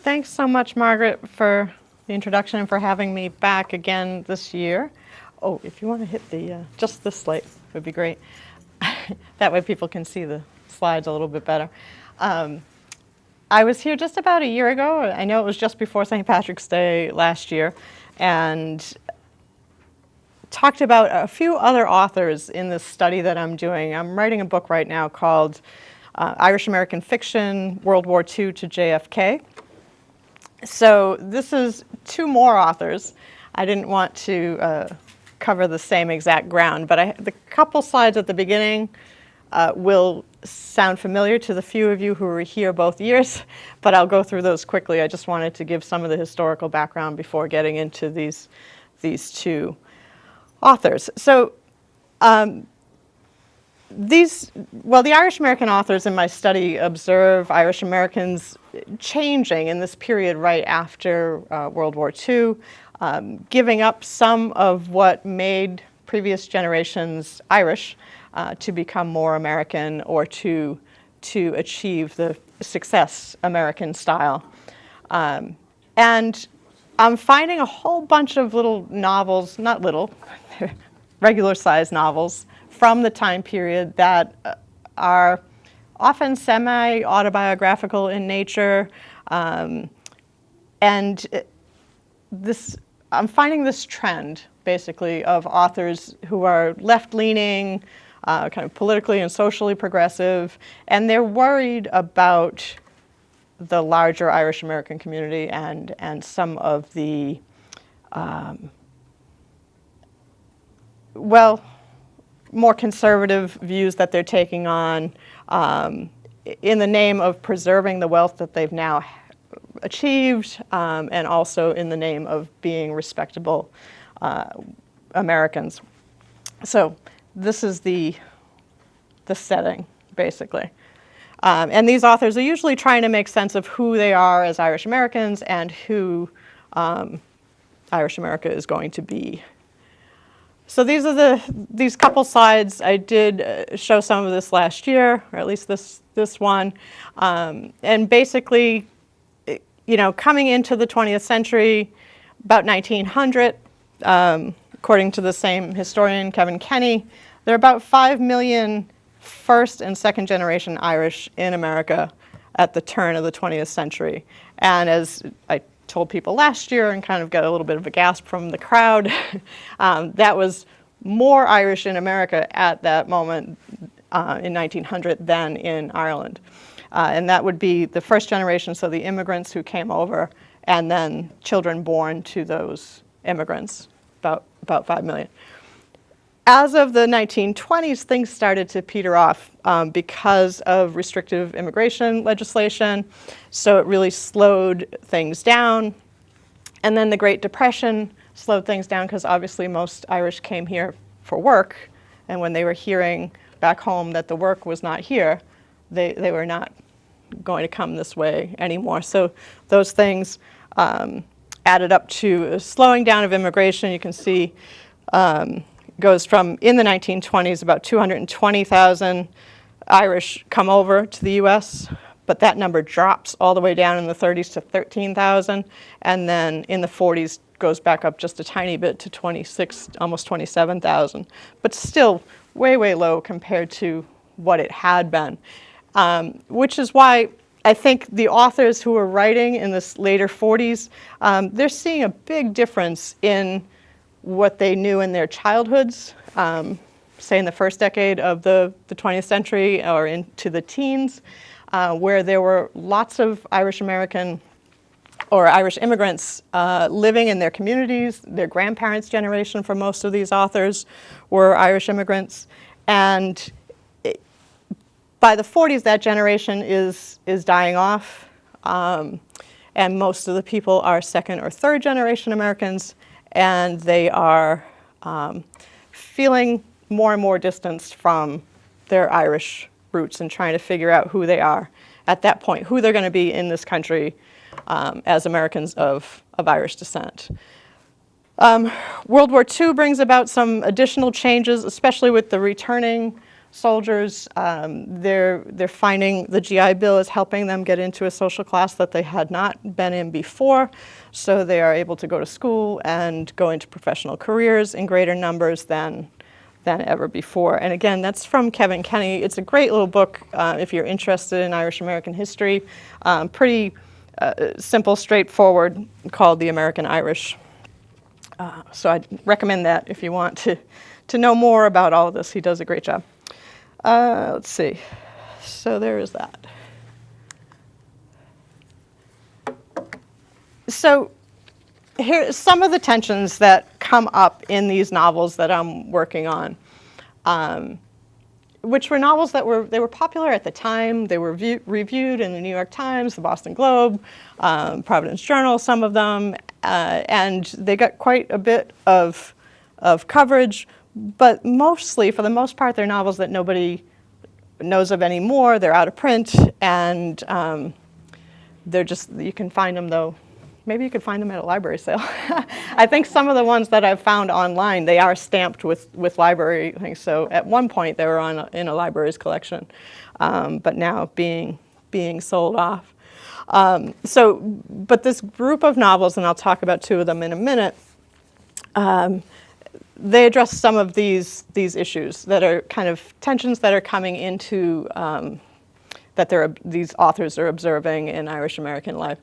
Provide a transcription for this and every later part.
Thanks so much, Margaret, for the introduction and for having me back again this year. Oh, if you want to hit the just this slide, would be great. That way people can see the slides a little bit better. I was here just about a year ago. I know it was just before St. Patrick's Day last year, and talked about a few other authors in this study that I'm doing. I'm writing a book right now called Irish American Fiction, World War II to JFK. So this is two more authors. I didn't want to cover the same exact ground, but the couple slides at the beginning will sound familiar to the few of you who were here both years, but I'll go through those quickly. I just wanted to give some of the historical background before getting into these two authors. So the Irish American authors in my study observe Irish Americans changing in this period right after World War II, giving up some of what made previous generations Irish to become more American or to achieve the success American style. And I'm finding a whole bunch of little novels, not little, regular-sized novels from the time period that are often semi-autobiographical in nature. And I'm finding this trend, basically, of authors who are left-leaning, kind of politically and socially progressive, and they're worried about the larger Irish American community and some of the, more conservative views that they're taking on in the name of preserving the wealth that they've now achieved, and also in the name of being respectable Americans. So this is the setting, basically. And these authors are usually trying to make sense of who they are as Irish Americans and who Irish America is going to be. So these are these couple slides. I did show some of this last year, or at least this one. And basically, coming into the 20th century, about 1900, according to the same historian, Kevin Kenny, there are about 5 million first and second generation Irish in America at the turn of the 20th century. And as I told people last year and kind of got a little bit of a gasp from the crowd, that was more Irish in America at that moment in 1900 than in Ireland. And that would be the first generation, so the immigrants who came over, and then children born to those immigrants, about 5 million. As of the 1920s, things started to peter off because of restrictive immigration legislation. So it really slowed things down. And then the Great Depression slowed things down because obviously most Irish came here for work. And when they were hearing back home that the work was not here, they were not going to come this way anymore. So those things added up to a slowing down of immigration. You can see goes from, in the 1920s, about 220,000 Irish come over to the US, but that number drops all the way down in the 30s to 13,000, and then in the 40s goes back up just a tiny bit to 26, almost 27,000, but still way, way low compared to what it had been, which is why I think the authors who are writing in this later 40s, they're seeing a big difference in what they knew in their childhoods, say in the first decade of the 20th century or into the teens, where there were lots of Irish American or Irish immigrants living in their communities. Their grandparents' generation for most of these authors were Irish immigrants. And by the 40s, that generation is dying off. And most of the people are second or third generation Americans. And they are feeling more and more distanced from their Irish roots and trying to figure out who they are at that point, who they're going to be in this country as Americans of Irish descent. World War II brings about some additional changes, especially with the returning soldiers. They're finding the GI Bill is helping them get into a social class that they had not been in before, so they are able to go to school and go into professional careers in greater numbers than ever before. And again, that's from Kevin Kenny. It's a great little book if you're interested in Irish American history. Pretty simple, straightforward, called The American Irish. So I'd recommend that if you want to know more about all of this. He does a great job. Let's see. So there is that. So here's some of the tensions that come up in these novels that I'm working on, which were novels that were popular at the time. They were reviewed in the New York Times, the Boston Globe, Providence Journal, some of them, and they got quite a bit of coverage. But mostly, for the most part, they're novels that nobody knows of anymore. They're out of print, and they're just, you can find them, though. Maybe you could find them at a library sale. I think some of the ones that I've found online, they are stamped with library things. So at one point, they were in a library's collection, but now being sold off. But this group of novels, and I'll talk about two of them in a minute, they address some of these issues that are kind of tensions that are coming into that these authors are observing in Irish American life.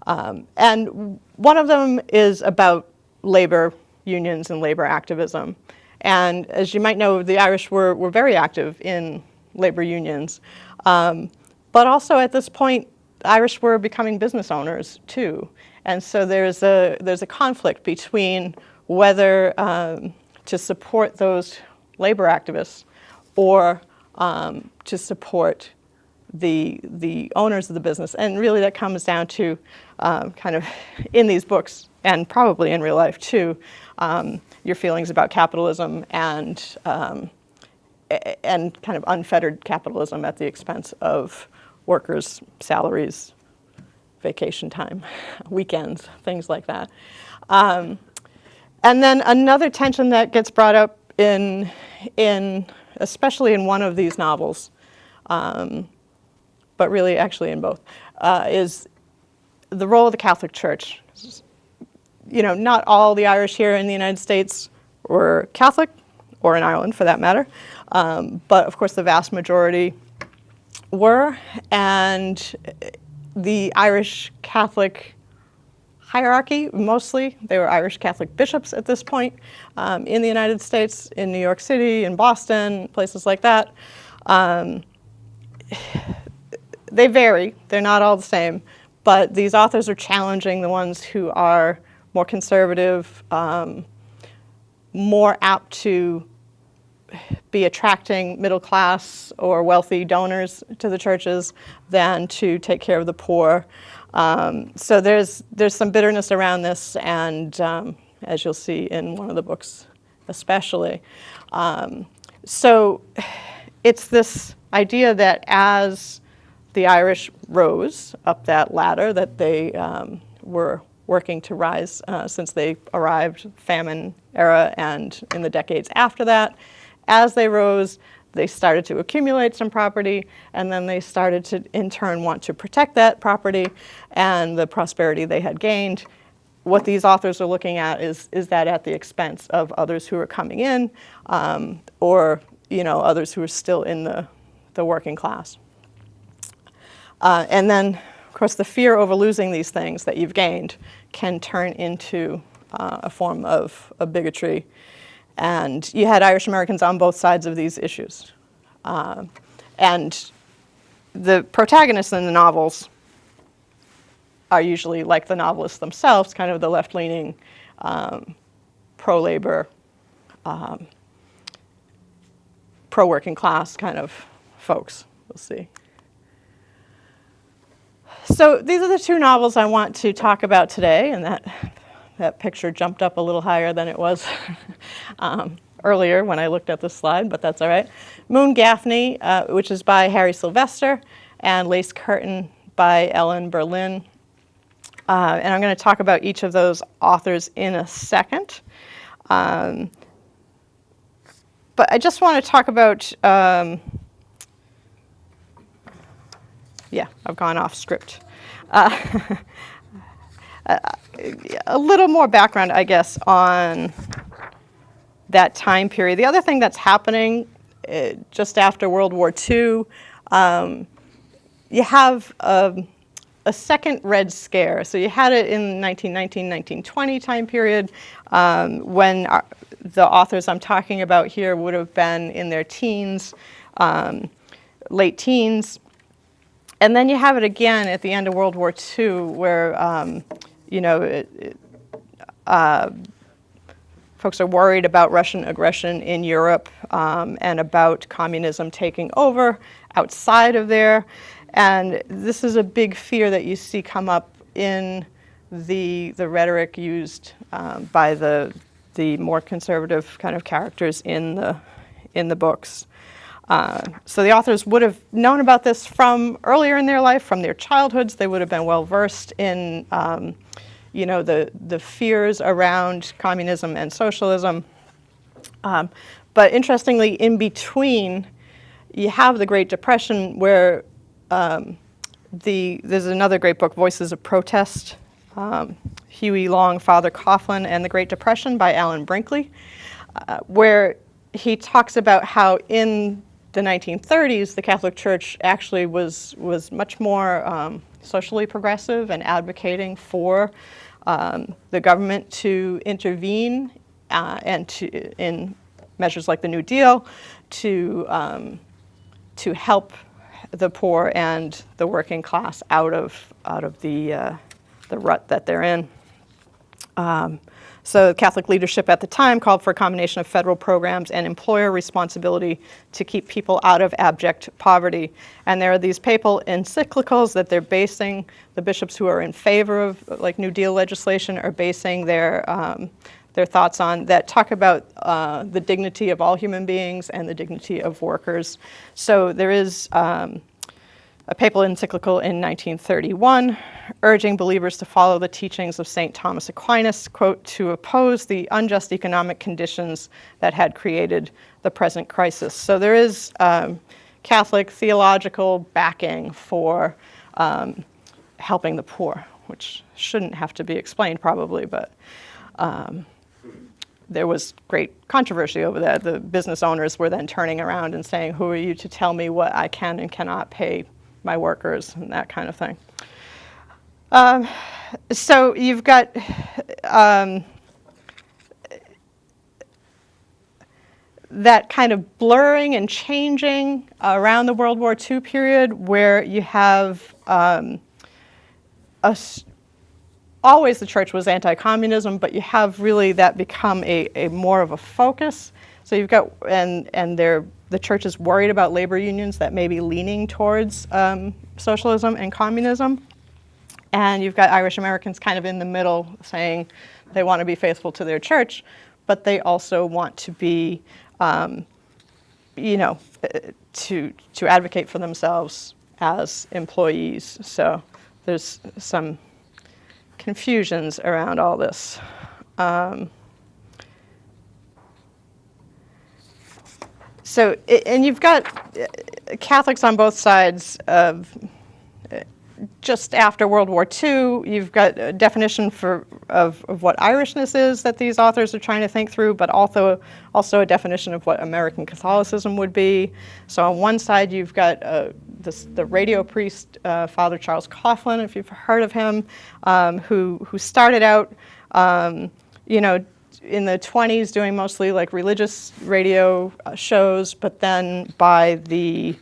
And one of them is about labor unions and labor activism. And as you might know, the Irish were very active in labor unions. But also at this point, the Irish were becoming business owners too. And so there's a conflict between whether to support those labor activists or to support the owners of the business. And really that comes down to kind of in these books, and probably in real life too, your feelings about capitalism and kind of unfettered capitalism at the expense of workers' salaries, vacation time, weekends, things like that. And then another tension that gets brought up in especially in one of these novels, but really actually in both, is the role of the Catholic Church. You know, not all the Irish here in the United States were Catholic, or in Ireland for that matter, but of course the vast majority were, and the Irish Catholic hierarchy, mostly, they were Irish Catholic bishops at this point in the United States, in New York City, in Boston, places like that. They vary, they're not all the same, but these authors are challenging the ones who are more conservative, more apt to be attracting middle class or wealthy donors to the churches than to take care of the poor. So there's some bitterness around this, and as you'll see in one of the books especially. So it's this idea that as the Irish rose up that ladder, that they were working to rise since they arrived, famine era, and in the decades after that. As they rose, they started to accumulate some property, and then they started to, in turn, want to protect that property and the prosperity they had gained. What these authors are looking at is that at the expense of others who are coming in, or others who are still in the working class. And then, of course, the fear over losing these things that you've gained can turn into a form of bigotry. And you had Irish Americans on both sides of these issues. And the protagonists in the novels are usually, like the novelists themselves, kind of the left-leaning, pro-labor, pro-working class kind of folks. We'll see. So these are the two novels I want to talk about today, and that picture jumped up a little higher than it was earlier when I looked at this slide, but that's all right. Moon Gaffney, which is by Harry Sylvester, and Lace Curtain by Ellin Berlin. And I'm going to talk about each of those authors in a second. But I just want to talk about, yeah, I've gone off script. A little more background, I guess, on that time period. The other thing that's happening just after World War II, you have a second Red Scare. So you had it in 1919, 1920 time period when the authors I'm talking about here would have been in their teens, late teens. And then you have it again at the end of World War II where, folks are worried about Russian aggression in Europe and about communism taking over outside of there. And this is a big fear that you see come up in the rhetoric used by the more conservative kind of characters in the books. So the authors would have known about this from earlier in their life, from their childhoods. They would have been well versed in the fears around communism and socialism. But interestingly, in between, you have the Great Depression where there's another great book, Voices of Protest, Huey Long, Father Coughlin, and the Great Depression by Alan Brinkley, where he talks about how in the 1930s, the Catholic Church actually was much more socially progressive and advocating for the government to intervene and in measures like the New Deal to help the poor and the working class out of the rut that they're in. So Catholic leadership at the time called for a combination of federal programs and employer responsibility to keep people out of abject poverty. And there are these papal encyclicals that they're basing, the bishops who are in favor of like New Deal legislation are basing their thoughts on, that talk about the dignity of all human beings and the dignity of workers. So there is a papal encyclical in 1931 urging believers to follow the teachings of St. Thomas Aquinas, quote, to oppose the unjust economic conditions that had created the present crisis. So there is Catholic theological backing for helping the poor, which shouldn't have to be explained probably, but there was great controversy over that. The business owners were then turning around and saying, who are you to tell me what I can and cannot pay my workers, and that kind of thing. So you've got that kind of blurring and changing around the World War II period where you have always the church was anti-communism, but you have really that become a more of a focus. So you've got, and the church is worried about labor unions that may be leaning towards socialism and communism. And you've got Irish Americans kind of in the middle saying they want to be faithful to their church, but they also want to be, to advocate for themselves as employees. So there's some confusions around all this. And you've got Catholics on both sides of just after World War II. You've got a definition of what Irishness is that these authors are trying to think through, but also a definition of what American Catholicism would be. So on one side, you've got the radio priest, Father Charles Coughlin, if you've heard of him, who started out, in the 20s doing mostly like religious radio shows, but then by the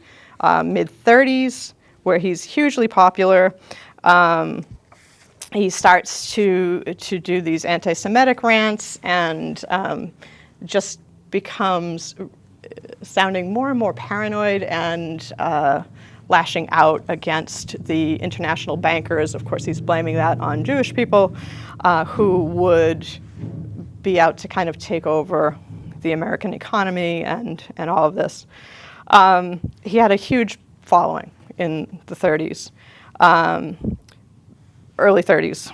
mid-30s, where he's hugely popular, he starts to do these anti-Semitic rants and just becomes sounding more and more paranoid and lashing out against the international bankers. Of course, he's blaming that on Jewish people who would be out to kind of take over the American economy and all of this. He had a huge following in the 30s, early 30s,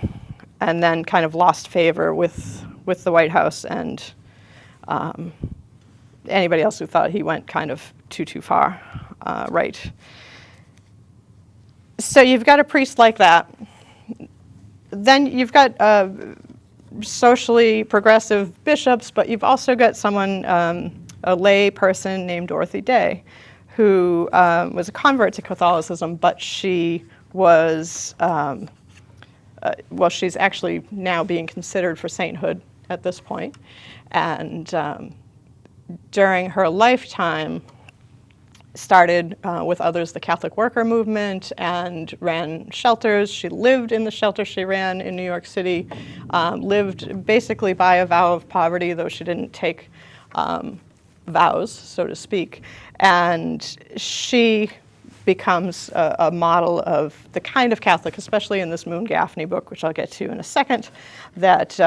and then kind of lost favor with the White House and anybody else who thought he went kind of too far right. So you've got a priest like that. Then you've got socially progressive bishops, but you've also got someone, a lay person named Dorothy Day, who was a convert to Catholicism, but she was, well, she's actually now being considered for sainthood at this point. And during her lifetime, started with others the Catholic worker movement and ran shelters. She lived in the shelter she ran in New York City, lived basically by a vow of poverty, though she didn't take vows, so to speak. And she becomes a model of the kind of Catholic, especially in this Moon Gaffney book, which I'll get to in a second, that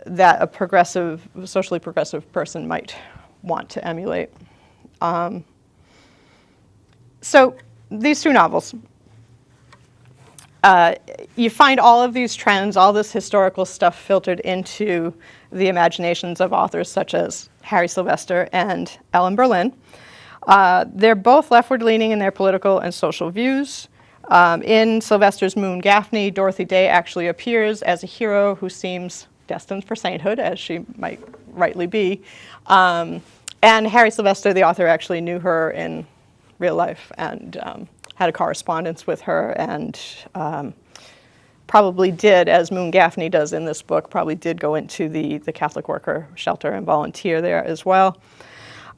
that a progressive, socially progressive person might want to emulate. So these two novels, you find all of these trends, all this historical stuff filtered into the imaginations of authors such as Harry Sylvester and Ellin Berlin. They're both leftward-leaning in their political and social views. In Sylvester's Moon Gaffney, Dorothy Day actually appears as a hero who seems destined for sainthood, as she might rightly be. And Harry Sylvester, the author, actually knew her in real life and had a correspondence with her, and probably did, as Moon Gaffney does in this book, probably did go into the Catholic worker shelter and volunteer there as well.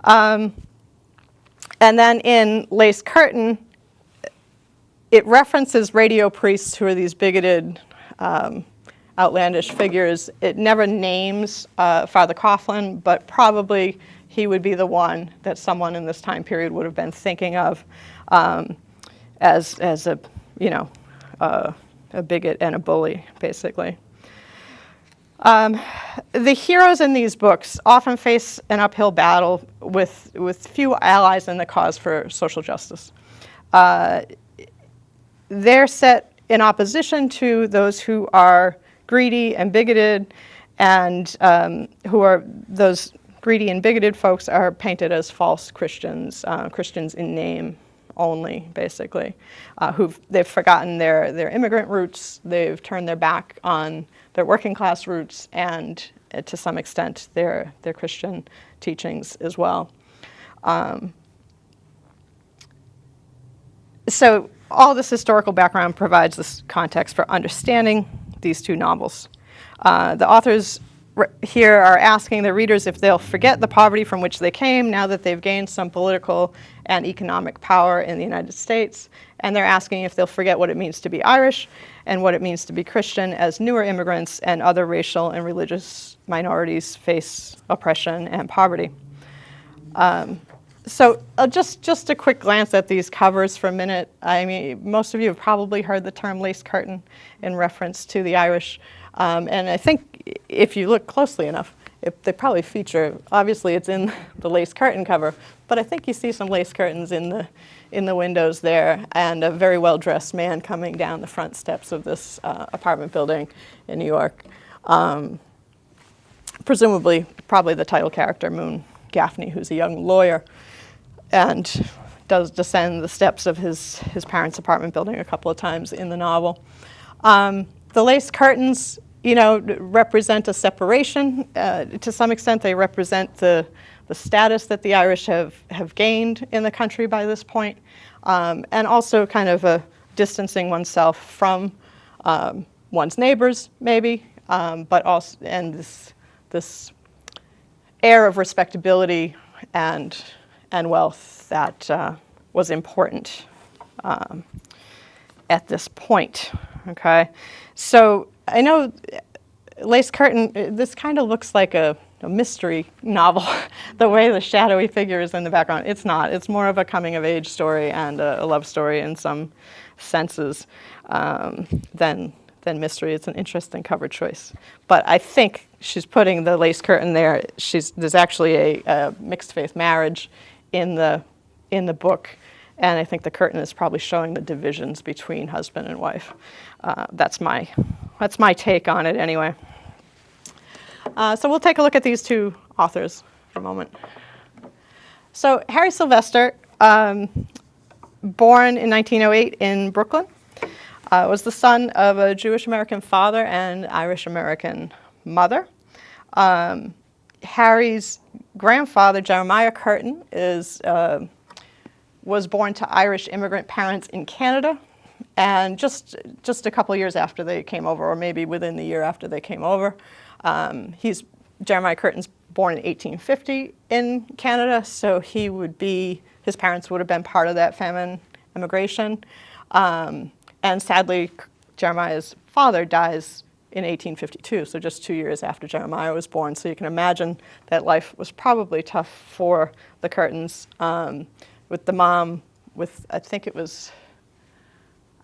And then in Lace Curtain, it references radio priests who are these bigoted, outlandish figures. It never names Father Coughlin, but probably he would be the one that someone in this time period would have been thinking of as a, you know, a bigot and a bully, basically. The heroes in these books often face an uphill battle with few allies in the cause for social justice. They're set in opposition to those who are greedy and bigoted, and who are those greedy and bigoted folks are painted as false Christians, Christians in name only, basically, they've forgotten their immigrant roots, they've turned their back on their working class roots, and to some extent their Christian teachings as well. So all this historical background provides this context for understanding these two novels. The authors here are asking their readers if they'll forget the poverty from which they came now that they've gained some political and economic power in the United States, and they're asking if they'll forget what it means to be Irish and what it means to be Christian as newer immigrants and other racial and religious minorities face oppression and poverty. So just a quick glance at these covers for a minute. I mean, most of you have probably heard the term lace curtain in reference to the Irish. And I think if you look closely enough, they probably feature, obviously it's in the lace curtain cover, but I think you see some lace curtains in the windows there, and a very well-dressed man coming down the front steps of this apartment building in New York. Presumably, probably the title character, Moon Gaffney, who's a young lawyer, and does descend the steps of his parents' apartment building a couple of times in the novel. The lace curtains, you know, represent a separation. To some extent, they represent the status that the Irish have gained in the country by this point, and also kind of a distancing oneself from one's neighbors, maybe, but also, and this air of respectability and wealth that was important at this point. Okay, so I know Lace Curtain, this kind of looks like a mystery novel, the way the shadowy figure is in the background. It's not. It's more of a coming-of-age story and a love story in some senses than mystery. It's an interesting cover choice. But I think she's putting the lace curtain there. There's actually a mixed-faith marriage in the book, and I think the curtain is probably showing the divisions between husband and wife. That's my take on it anyway. So we'll take a look at these two authors a moment. So Harry Sylvester, born in 1908 in Brooklyn, was the son of a Jewish-American father and Irish-American mother. Harry's grandfather, Jeremiah Curtin, was born to Irish immigrant parents in Canada, and just a couple years after they came over, or maybe within the year after they came over. Jeremiah Curtin's born in 1850 in Canada, so his parents would have been part of that famine immigration. And sadly, Jeremiah's father dies in 1852, so just 2 years after Jeremiah was born. So you can imagine that life was probably tough for the Curtins, with the mom, I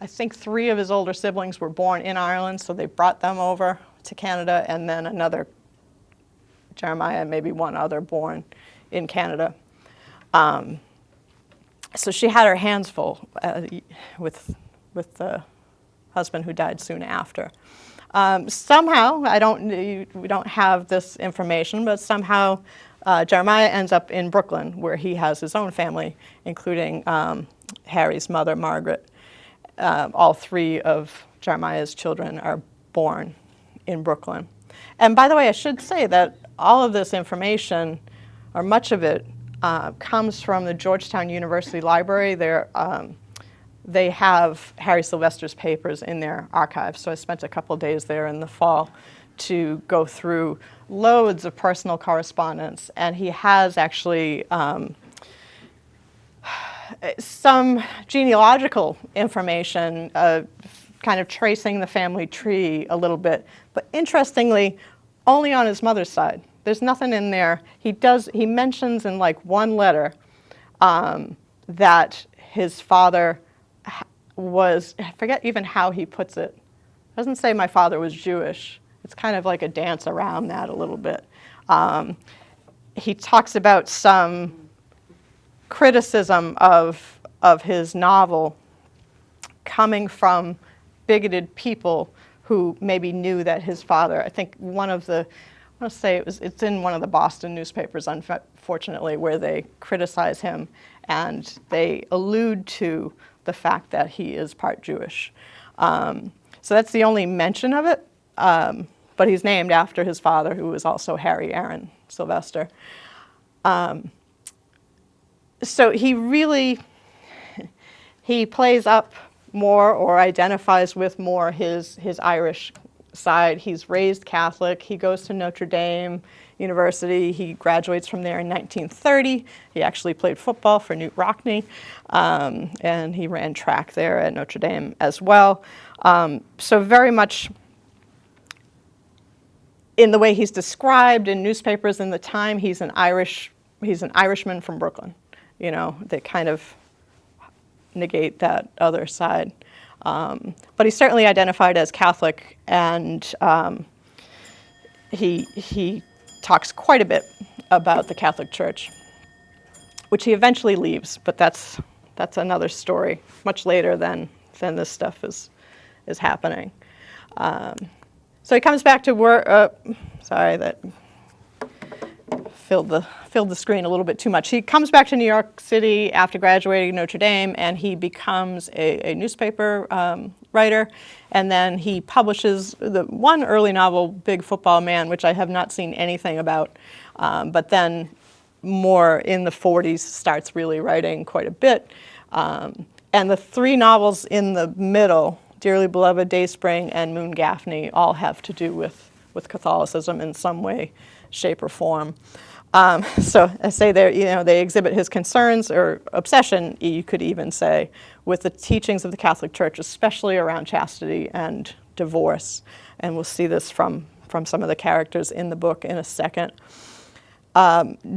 think 3 of his older siblings were born in Ireland, so they brought them over to Canada, and then another, Jeremiah, and maybe one other born in Canada. So she had her hands full with the husband who died soon after. Somehow, we don't have this information, but somehow Jeremiah ends up in Brooklyn, where he has his own family, including Harry's mother, Margaret. All 3 of Jeremiah's children are born in Brooklyn. And by the way, I should say that all of this information, or much of it, comes from the Georgetown University Library. They have Harry Sylvester's papers in their archives, so I spent a couple days there in the fall to go through loads of personal correspondence, and he has actually some genealogical information, kind of tracing the family tree a little bit, but interestingly, only on his mother's side. There's nothing in there. He mentions in like one letter that his father was, I forget even how he puts it. It doesn't say my father was Jewish. It's kind of like a dance around that a little bit. He talks about some criticism of his novel coming from bigoted people who maybe knew that his father, I think I want to say it's in one of the Boston newspapers, unfortunately, where they criticize him, and they allude to the fact that he is part Jewish. So that's the only mention of it, but he's named after his father, who was also Harry Aaron Sylvester. So he plays up more, or identifies with more, his Irish side. He's raised Catholic. He goes to Notre Dame University. He graduates from there in 1930. He actually played football for Newt Rockne, and he ran track there at Notre Dame as well. So very much in the way he's described in newspapers in the time, he's an Irishman from Brooklyn. You know, they kind of negate that other side. But he's certainly identified as Catholic, and he talks quite a bit about the Catholic Church, which he eventually leaves, but that's another story, much later than this stuff is happening. So he comes back to work. Sorry, that filled the screen a little bit too much. He comes back to New York City after graduating Notre Dame, and he becomes a newspaper writer, and then he publishes the one early novel, Big Football Man, which I have not seen anything about, but then more in the 40s starts really writing quite a bit. And the 3 novels in the middle, Dearly Beloved, Dayspring, and Moon Gaffney, all have to do with Catholicism in some way, shape, or form. So I say they exhibit his concerns, or obsession, you could even say, with the teachings of the Catholic Church, especially around chastity and divorce. And we'll see this from some of the characters in the book in a second.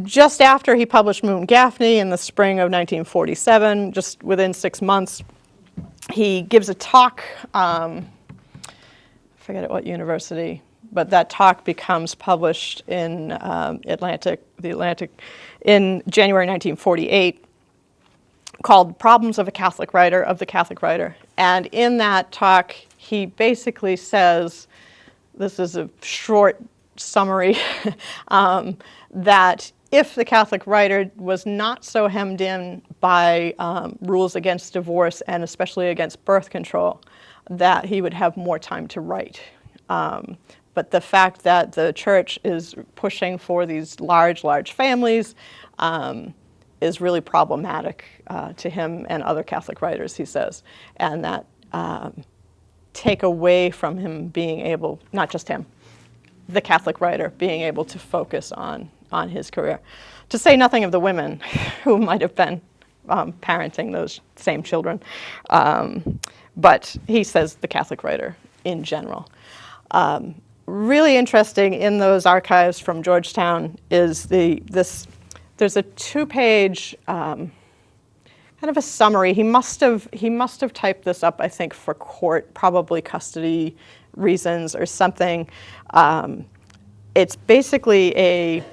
Just after he published Moon Gaffney in the spring of 1947, just within 6 months, he gives a talk, I forget at what university, but that talk becomes published in the Atlantic in January 1948, called Problems of the Catholic Writer. And in that talk, he basically says, this is a short summary, that if the Catholic writer was not so hemmed in by rules against divorce and especially against birth control, that he would have more time to write. But the fact that the church is pushing for these large families is really problematic to him and other Catholic writers, he says, and that take away from him being able, not just him, the Catholic writer, being able to focus on his career. To say nothing of the women who might have been parenting those same children. But he says the Catholic writer in general. Really interesting in those archives from Georgetown is there's a 2-page kind of a summary. He must have typed this up, I think, for court, probably custody reasons or something. It's basically a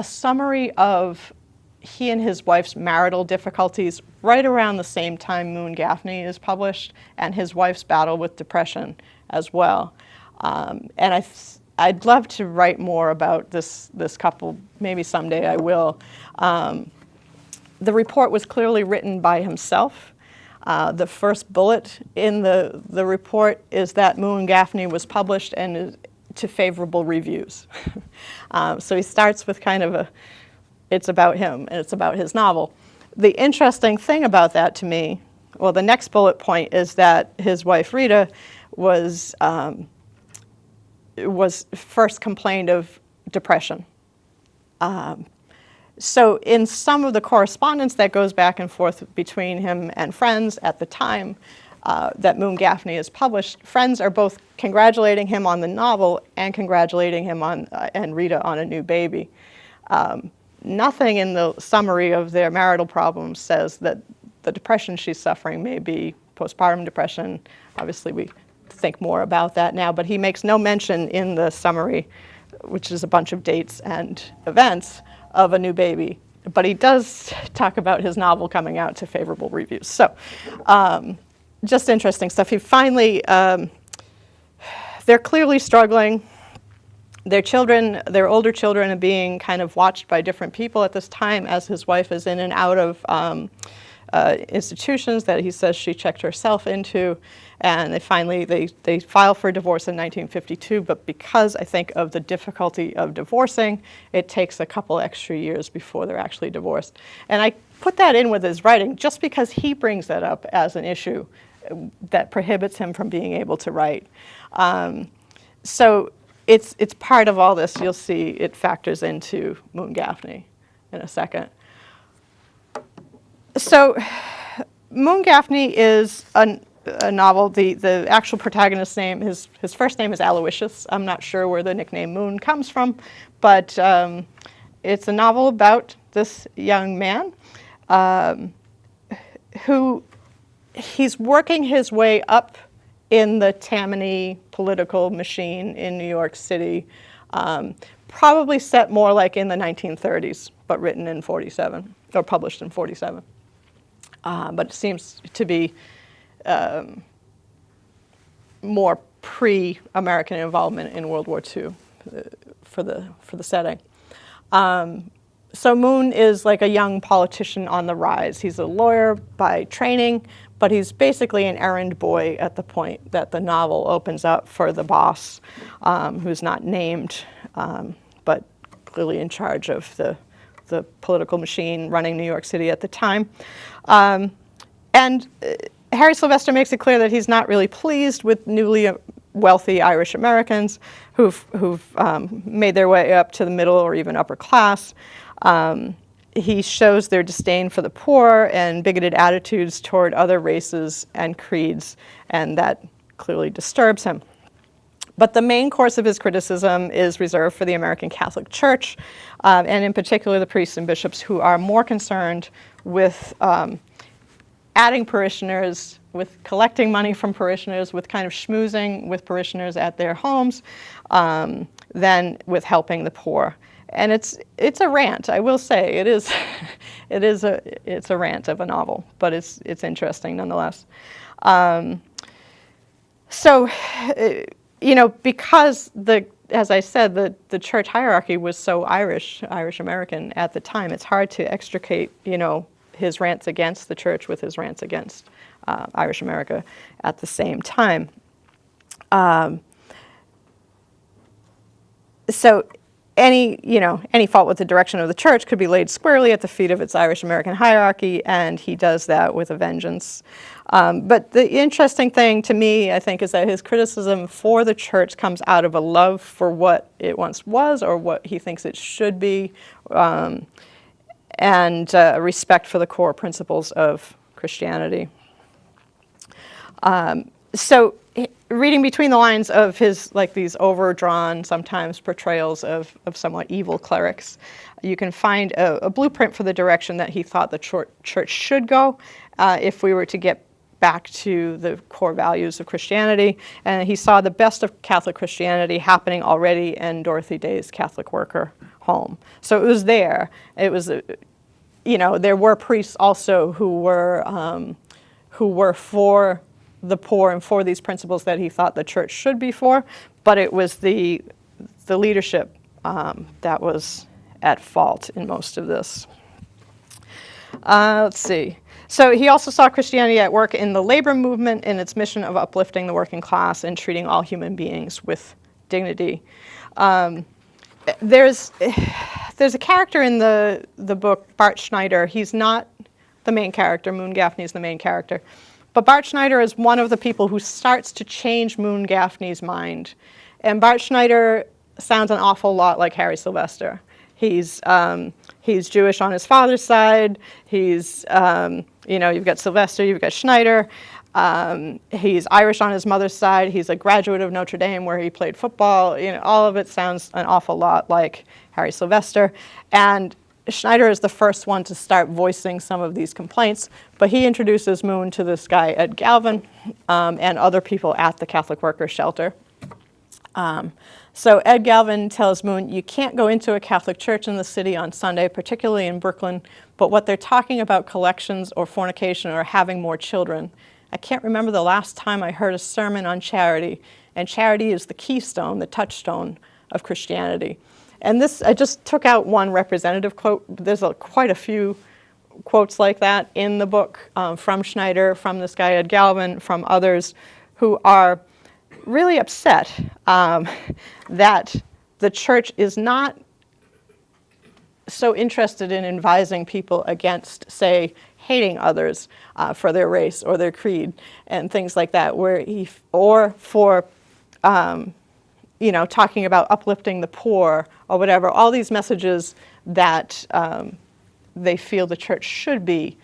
summary of he and his wife's marital difficulties right around the same time Moon Gaffney is published, and his wife's battle with depression as well. And I'd love to write more about this couple. Maybe someday I will. The report was clearly written by himself. The first bullet in the report is that Moon Gaffney was published and to favorable reviews. So he starts with kind of it's about him and it's about his novel. The interesting thing about that to me, well, the next bullet point is that his wife Rita was first complained of depression. So in some of the correspondence that goes back and forth between him and friends at the time that Moon Gaffney is published, friends are both congratulating him on the novel and congratulating him on and Rita on a new baby. Nothing in the summary of their marital problems says that the depression she's suffering may be postpartum depression. Obviously, we think more about that now, but he makes no mention in the summary, which is a bunch of dates and events, of a new baby. But he does talk about his novel coming out to favorable reviews. So just interesting stuff. He finally, they're clearly struggling. Their children, their older children, are being kind of watched by different people at this time as his wife is in and out of institutions that he says she checked herself into. And they finally, they file for divorce in 1952, but because I think of the difficulty of divorcing, it takes a couple extra years before they're actually divorced. And I put that in with his writing just because he brings that up as an issue that prohibits him from being able to write. So it's part of all this. You'll see it factors into Moon Gaffney in a second. So Moon Gaffney is a novel. The actual protagonist's name, his first name is Aloysius. I'm not sure where the nickname Moon comes from, but it's a novel about this young man who he's working his way up in the Tammany political machine in New York City, probably set more like in the 1930s, but written in 47, or published in 47. But it seems to be more pre-American involvement in World War II for the setting. So Moon is like a young politician on the rise. He's a lawyer by training, but he's basically an errand boy at the point that the novel opens up for the boss, who's not named, but clearly in charge of the political machine running New York City at the time. And Harry Sylvester makes it clear that he's not really pleased with newly wealthy Irish Americans who've made their way up to the middle or even upper class. He shows their disdain for the poor and bigoted attitudes toward other races and creeds, and that clearly disturbs him. But the main course of his criticism is reserved for the American Catholic Church, and in particular the priests and bishops who are more concerned with adding parishioners, with collecting money from parishioners, with kind of schmoozing with parishioners at their homes, than with helping the poor. And it's a rant, I will say. It's a rant of a novel, but it's interesting nonetheless. So, because as I said, the church hierarchy was so Irish American at the time. It's hard to extricate, his rants against the church with his rants against Irish America at the same time. So any fault with the direction of the church could be laid squarely at the feet of its Irish American hierarchy, and he does that with a vengeance. But the interesting thing to me, I think, is that his criticism for the church comes out of a love for what it once was or what he thinks it should be, and respect for the core principles of Christianity. So reading between the lines of his, these overdrawn, sometimes portrayals of somewhat evil clerics, you can find a blueprint for the direction that he thought the church should go if we were to get back to the core values of Christianity. And he saw the best of Catholic Christianity happening already in Dorothy Day's Catholic worker home. So it was there. It was, there were priests also who were for the poor and for these principles that he thought the church should be for, but it was the leadership that was at fault in most of this. Let's see. So he also saw Christianity at work in the labor movement in its mission of uplifting the working class and treating all human beings with dignity. There's a character in the book, Bart Schneider. He's not the main character. Moon Gaffney is the main character. But Bart Schneider is one of the people who starts to change Moon Gaffney's mind. And Bart Schneider sounds an awful lot like Harry Sylvester. He's Jewish on his father's side. He's, you've got Sylvester, you've got Schneider. He's Irish on his mother's side. He's a graduate of Notre Dame where he played football. All of it sounds an awful lot like Harry Sylvester. And Schneider is the first one to start voicing some of these complaints, but he introduces Moon to this guy, Ed Galvin, and other people at the Catholic Workers Shelter. So Ed Galvin tells Moon, you can't go into a Catholic church in the city on Sunday, particularly in Brooklyn, but what they're talking about collections or fornication or having more children. I can't remember the last time I heard a sermon on charity, and charity is the keystone, the touchstone of Christianity. And this, I just took out one representative quote. There's quite a few quotes like that in the book from Schneider, from this guy Ed Galvin, from others who are really upset that the church is not so interested in advising people against, say, hating others for their race or their creed and things like that, or for talking about uplifting the poor or whatever, all these messages that they feel the church should be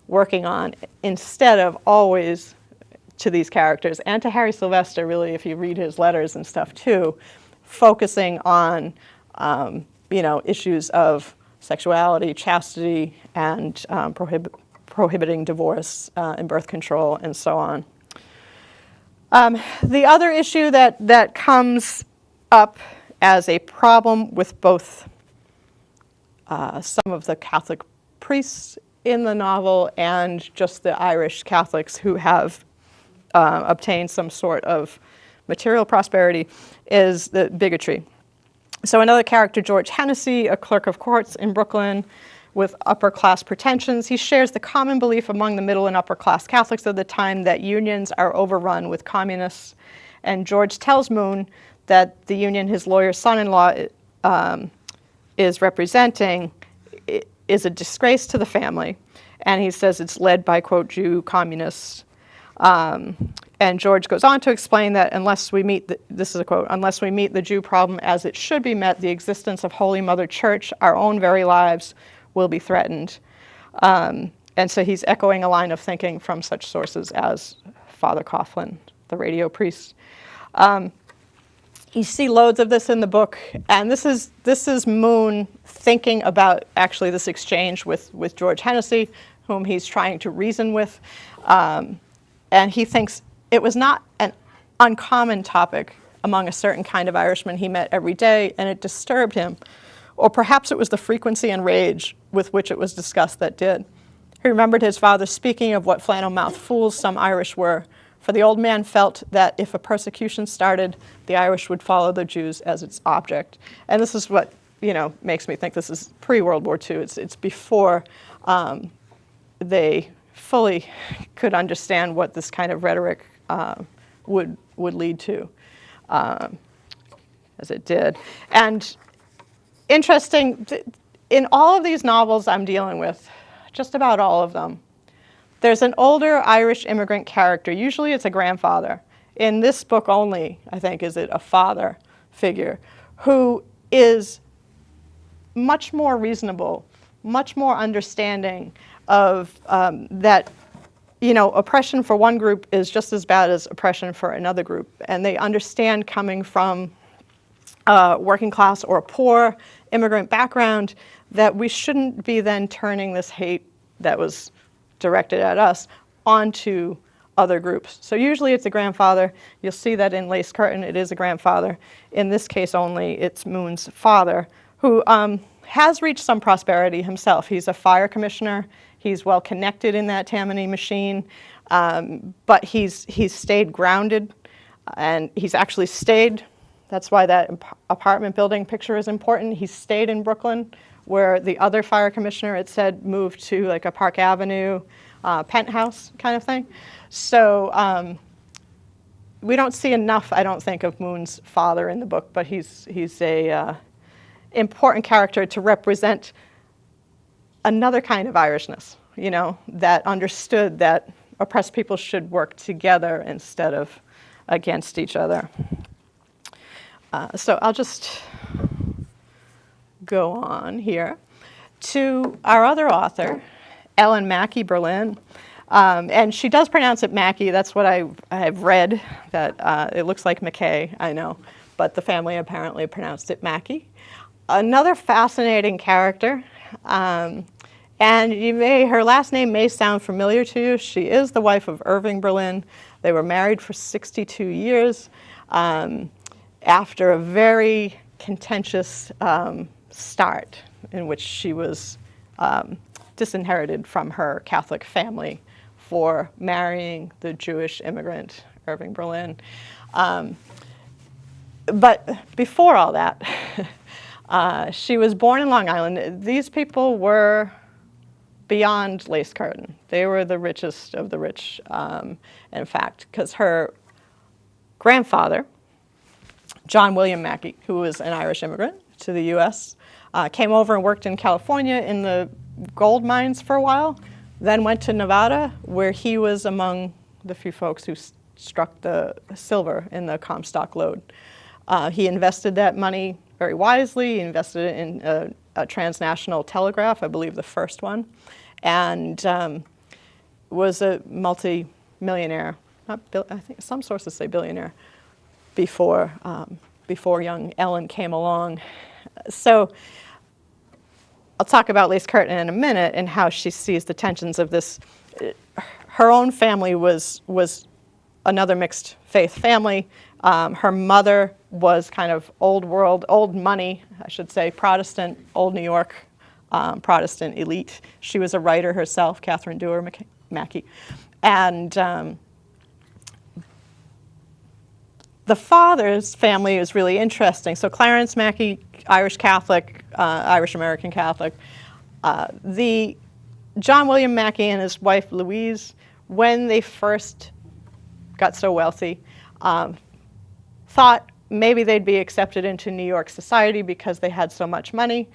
working on, instead of always to these characters, and to Harry Sylvester, really, if you read his letters and stuff too, focusing on issues of sexuality, chastity, and prohibiting divorce and birth control, and so on. The other issue that comes up as a problem with both some of the Catholic priests in the novel and just the Irish Catholics who have obtained some sort of material prosperity is the bigotry. So another character, George Hennessy, a clerk of courts in Brooklyn with upper-class pretensions, he shares the common belief among the middle and upper-class Catholics of the time that unions are overrun with communists. And George tells Moon that the union his lawyer's son-in-law is representing is a disgrace to the family. And he says it's led by, quote, Jew communists. And George goes on to explain that unless we meet, this is a quote, unless we meet the Jew problem as it should be met, the existence of Holy Mother Church, our own very lives, will be threatened. And so he's echoing a line of thinking from such sources as Father Coughlin, the radio priest. You see loads of this in the book, and this is Moon thinking about actually this exchange with George Hennessy, whom he's trying to reason with. And he thinks it was not an uncommon topic among a certain kind of Irishman he met every day, and it disturbed him. Or perhaps it was the frequency and rage with which it was discussed that did. He remembered his father speaking of what flannel-mouthed fools some Irish were For the old man felt that if a persecution started, the Irish would follow the Jews as its object. And this is what, makes me think this is pre-World War II. It's before they fully could understand what this kind of rhetoric would lead to, as it did. And interesting, in all of these novels I'm dealing with, just about all of them, there's an older Irish immigrant character. Usually it's a grandfather. In this book only, I think, is it a father figure who is much more reasonable, much more understanding of that, oppression for one group is just as bad as oppression for another group. And they understand, coming from a working class or a poor immigrant background, that we shouldn't be then turning this hate that was directed at us onto other groups. So usually it's a grandfather. You'll see that in Lace Curtain it is a grandfather. In this case only, it's Moon's father, who has reached some prosperity himself. He's a fire commissioner. He's well connected in that Tammany machine, but he's stayed grounded, and he's actually stayed. That's why that apartment building picture is important. He stayed in Brooklyn, where the other fire commissioner, it said, moved to like a Park Avenue penthouse kind of thing. So we don't see enough, I don't think, of Moon's father in the book, but he's a important character to represent another kind of Irishness, that understood that oppressed people should work together instead of against each other. So I'll just go on here to our other author, Ellin Berlin. And she does pronounce it Mackey. That's what I've read, that it looks like Mackay, I know, but the family apparently pronounced it Mackey. Another fascinating character, and her last name may sound familiar to you. She is the wife of Irving Berlin. They were married for 62 years after a very contentious start in which she was disinherited from her Catholic family for marrying the Jewish immigrant Irving Berlin. But before all that, she was born in Long Island. These people were beyond Lace Curtain. They were the richest of the rich, in fact, because her grandfather, John William Mackey, who was an Irish immigrant to the U.S., came over and worked in California in the gold mines for a while, then went to Nevada, where he was among the few folks who struck the silver in the Comstock lode. He invested that money very wisely. He invested it in a transnational telegraph, I believe the first one, and was a multi-millionaire. I think some sources say billionaire before young Ellin came along. So I'll talk about Lace Curtin in a minute and how she sees the tensions of this. Her own family was another mixed faith family. Her mother was kind of old world, old money, I should say, Protestant, old New York Protestant elite. She was a writer herself, Catherine Dewar Mackey. And the father's family is really interesting. So Clarence Mackey, Irish Catholic, Irish-American Catholic. The John William Mackey and his wife Louise, when they first got so wealthy, thought maybe they'd be accepted into New York society because they had so much money.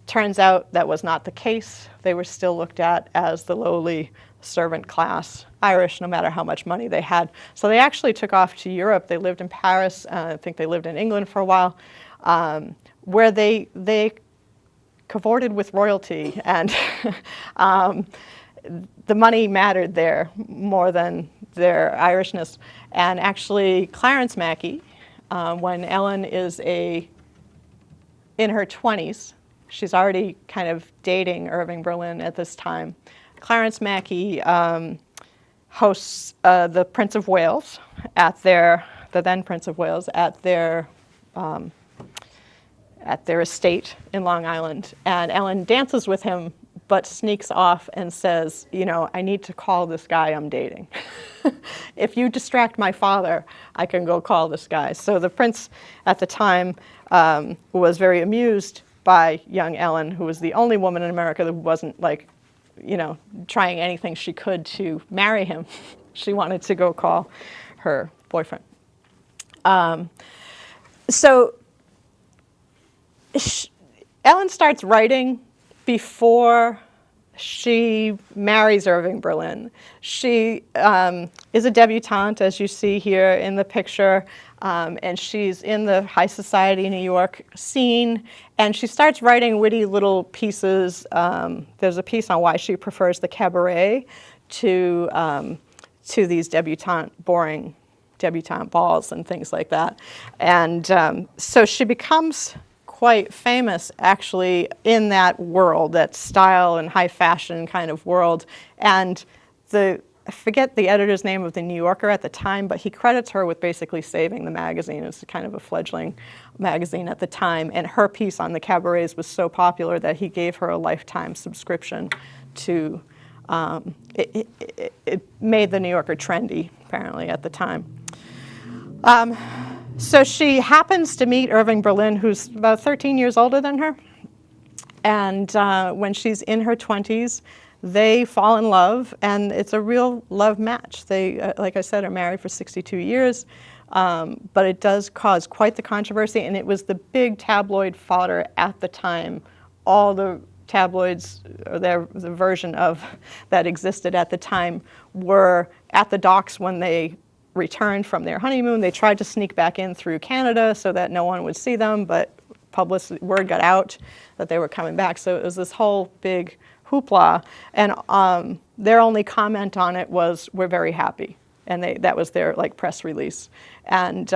Turns out that was not the case. They were still looked at as the lowly servant class Irish, no matter how much money they had. So they actually took off to Europe. They lived in Paris. I think they lived in England for a while, where they cavorted with royalty, and the money mattered there more than their Irishness. And actually, Clarence Mackey, when Ellin is in her 20s, she's already kind of dating Irving Berlin at this time. Clarence Mackey hosts the Prince of Wales the then Prince of Wales, at their estate in Long Island. And Ellin dances with him, but sneaks off and says, you know, I need to call this guy I'm dating. If you distract my father, I can go call this guy. So the prince at the time was very amused by young Ellin, who was the only woman in America that wasn't, like, you know, trying anything she could to marry him. She wanted to go call her boyfriend. So Ellin starts writing before she marries Irving Berlin. She is a debutante, as you see here in the picture, and she's in the high society New York scene, and she starts writing witty little pieces. There's a piece on why she prefers the cabaret to these boring debutante balls and things like that. And so she becomes quite famous, actually, in that world, that style and high fashion kind of world. And I forget the editor's name of the New Yorker at the time, but he credits her with basically saving the magazine. It's kind of a fledgling magazine at the time. And her piece on the cabarets was so popular that he gave her a lifetime subscription to, it made the New Yorker trendy, apparently, at the time. So she happens to meet Irving Berlin, who's about 13 years older than her. And when she's in her 20s, they fall in love, and it's a real love match. They, like I said, are married for 62 years, but it does cause quite the controversy, and it was the big tabloid fodder at the time. All the tabloids, or the version of that existed at the time, were at the docks when they returned from their honeymoon. They tried to sneak back in through Canada so that no one would see them, but word got out that they were coming back. So it was this whole big hoopla, and their only comment on it was, "We're very happy," and that was their, like, press release. And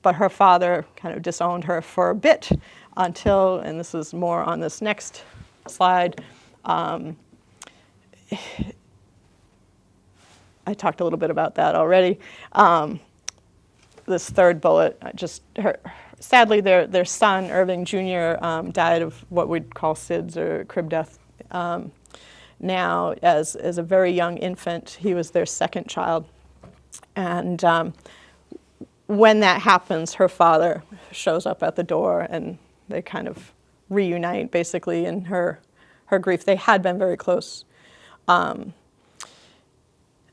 but her father kind of disowned her for a bit until, and this is more on this next slide. I talked a little bit about that already. This third bullet, sadly, their son, Irving Jr., died of what we'd call SIDS, or crib death. Now, as a very young infant, he was their second child. And when that happens, her father shows up at the door, and they kind of reunite, basically, in her grief. They had been very close.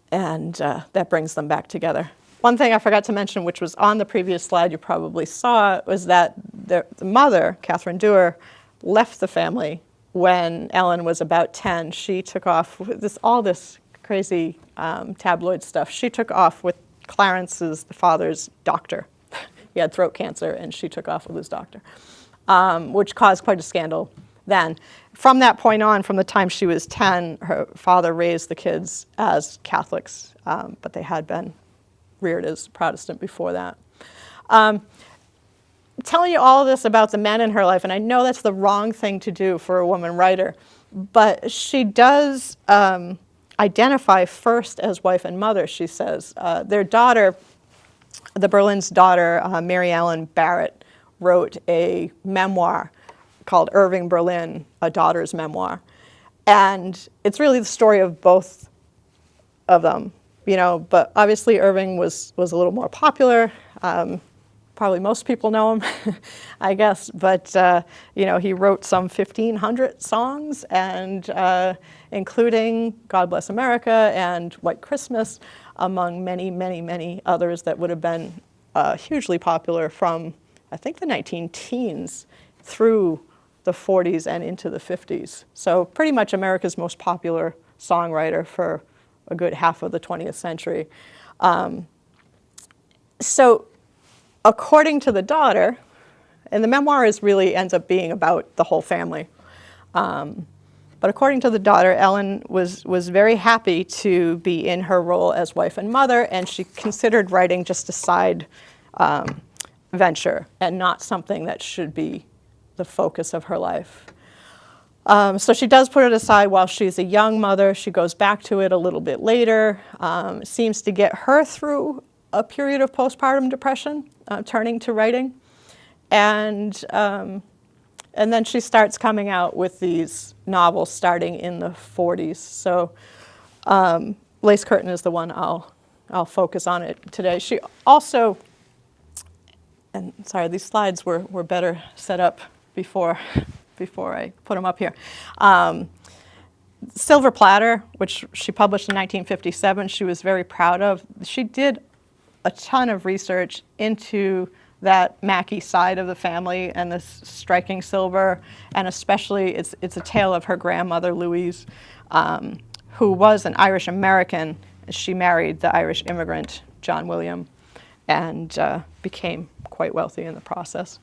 And that brings them back together. One thing I forgot to mention, which was on the previous slide, you probably saw, was that the mother, Catherine Dewar, left the family when Ellin was about 10. She took off with all this crazy tabloid stuff. She took off with Clarence's, the father's, doctor. He had throat cancer, and she took off with his doctor, which caused quite a scandal then. From that point on, from the time she was 10, her father raised the kids as Catholics, but they had been reared as Protestant before that. Telling you all of this about the men in her life, and I know that's the wrong thing to do for a woman writer, but she does identify first as wife and mother, she says. Their daughter, the Berlin's daughter, Mary Ellen Barrett, wrote a memoir called Irving Berlin, A Daughter's Memoir. And it's really the story of both of them, you know, but obviously Irving was a little more popular. Probably most people know him, I guess, but you know, he wrote some 1,500 songs, and including God Bless America and White Christmas, among many, many, many others that would have been hugely popular from, I think, the 19-teens through the 40s and into the 50s. So pretty much America's most popular songwriter for a good half of the 20th century. So according to the daughter, and the memoir ends up being about the whole family, but according to the daughter, Ellin was very happy to be in her role as wife and mother, and she considered writing just a side venture and not something that should be the focus of her life. So she does put it aside while she's a young mother. She goes back to it a little bit later. It seems to get her through a period of postpartum depression, turning to writing. And And then she starts coming out with these novels starting in the 40s. So Lace Curtain is the one I'll focus on it today. She also, and sorry, these slides were better set up before I put them up here. Silver Platter, which she published in 1957, she was very proud of. She did a ton of research into that Mackey side of the family and this striking silver, and especially it's a tale of her grandmother Louise, who was an Irish American. She married the Irish immigrant John William, and became quite wealthy in the process.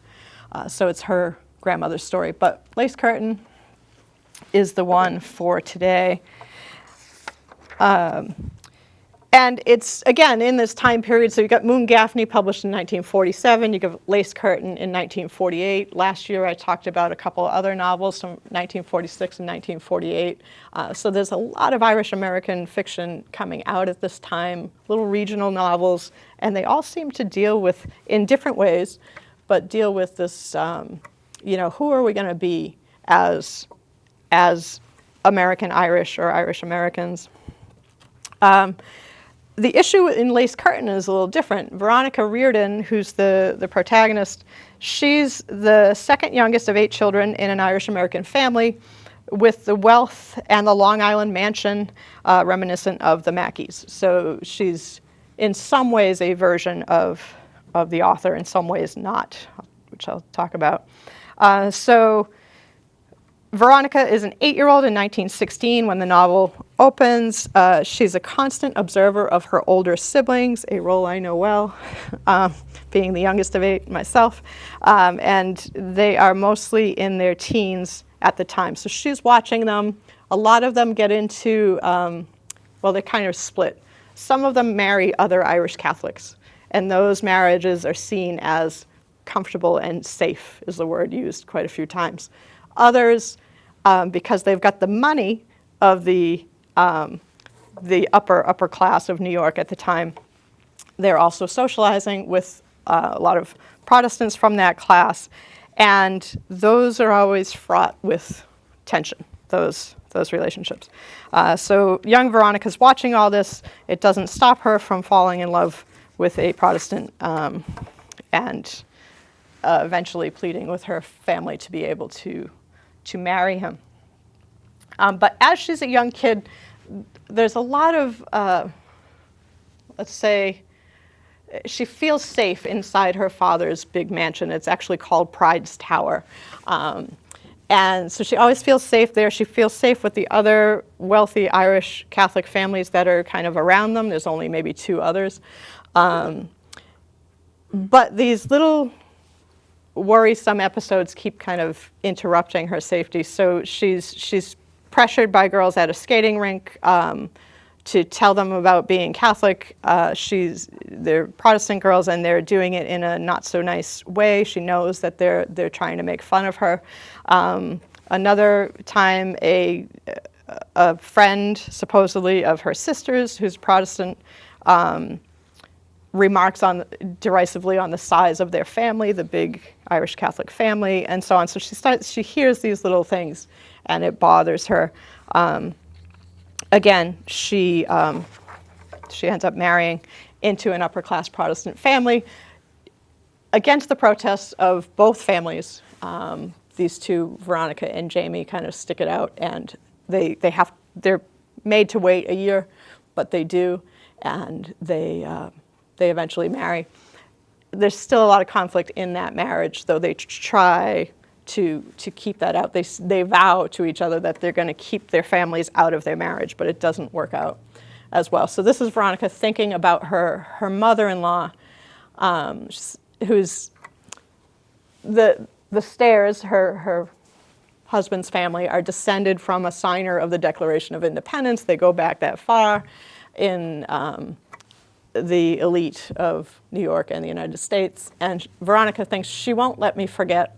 So it's her grandmother's story. But Lace Curtain is the one for today. And it's, again, in this time period, so you got Moon Gaffney published in 1947, you got Lace Curtain in 1948. Last year I talked about a couple other novels from 1946 and 1948. So there's a lot of Irish American fiction coming out at this time, little regional novels, and they all seem to deal with, in different ways, but deal with this, who are we going to be as American Irish or Irish Americans? The issue in Lace Curtain is a little different. Veronica Reardon, who's the protagonist, she's the second youngest of 8 children in an Irish American family with the wealth and the Long Island mansion reminiscent of the Mackeys. So she's in some ways a version of the author, in some ways not, which I'll talk about. So Veronica is an 8-year-old in 1916 when the novel opens. She's a constant observer of her older siblings, a role I know well, being the youngest of 8 myself. And they are mostly in their teens at the time. So she's watching them. A lot of them get into, they're kind of split. Some of them marry other Irish Catholics, and those marriages are seen as comfortable and safe, is the word used quite a few times. Others, because they've got the money of the upper class of New York at the time, they're also socializing with a lot of Protestants from that class, and those are always fraught with tension, those relationships. So young Veronica's watching all this. It doesn't stop her from falling in love with a Protestant and eventually pleading with her family to be able to marry him. But as she's a young kid, there's a lot of, let's say, she feels safe inside her father's big mansion. It's actually called Pride's Tower. And so she always feels safe there. She feels safe with the other wealthy Irish Catholic families that are kind of around them. There's only maybe 2 others. But these little worrisome episodes keep kind of interrupting her safety. So she's pressured by girls at a skating rink to tell them about being Catholic. They're Protestant girls, and they're doing it in a not so nice way. She knows that they're trying to make fun of her. Another time, a friend supposedly of her sister's, who's Protestant, remarks derisively on the size of their family, the big Irish Catholic family, and so on. So she hears these little things, and it bothers her. Again, she ends up marrying into an upper-class Protestant family against the protests of both families. These 2, Veronica and Jamie, kind of stick it out, and they're made to wait a year, but they do, and they eventually marry. There's still a lot of conflict in that marriage, though they try to keep that out. They vow to each other that they're going to keep their families out of their marriage, but it doesn't work out as well. So this is Veronica thinking about her mother-in-law, who's the Stairs, her husband's family, are descended from a signer of the Declaration of Independence. They go back that far in the elite of New York and the United States. And Veronica thinks, she won't let me forget.